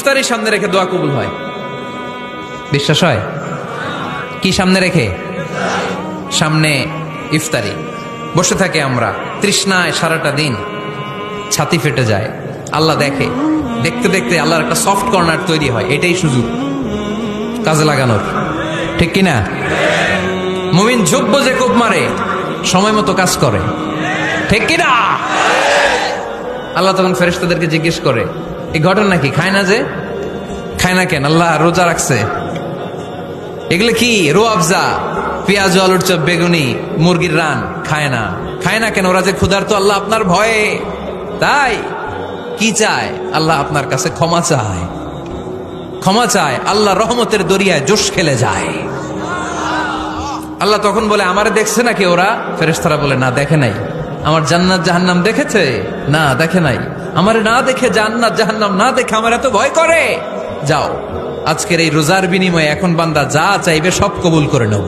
ইফতারি সামনে রেখে দোয়া কবুল হয়। বিশ্বাস হয়? কি সামনে রেখে? সামনে ইফতারি। বসে থাকে আমরা তৃষ্ণায় সারাটা দিন, ছাতি ফেটে যায়। আল্লাহ দেখে, দেখতে দেখতে আল্লাহর একটা সফট কর্নার তৈরি হয়। এটাই সুযোগ কাজে লাগানোর, ঠিক কিনা? মুমিন যোগ্য যে কোপ মারে, সময় মতো কাজ করে, ঠিক কিনা? আল্লাহ তখন ফেরেশতাদেরকে জিজ্ঞেস করে, এই ঘটনা কি? খায় না যে? খায় না কেন? আল্লাহ রোজা রাখছে। এগুলো কি? রো আফজা, পেঁয়াজ, আলুর চপ, বেগুনি, মুরগির রান খায় না। খায় না কেন? ওরা যে ক্ষুধার্ত, আল্লাহ আপনার ভয়ে। তাই কি চায়? আল্লাহ আপনার কাছে ক্ষমা চায়। ক্ষমা চায়, আল্লাহ রহমতের দরিয়ায় জোশ খেলে যায়। আল্লাহ তখন বলে, আমারে দেখছে নাকি ওরা? ফেরেশতারা বলে, না দেখে নাই। আমার জান্নাত জাহান্নাম দেখেছে? না দেখে নাই। আমারে না দেখে, জান্নাত জাহান্নাম না দেখে আমার এত ভয় করে? যাও, আজকের এই রোজার বিনিময়ে এখন বান্দা যা চাইবে সব কবুল করে নেব।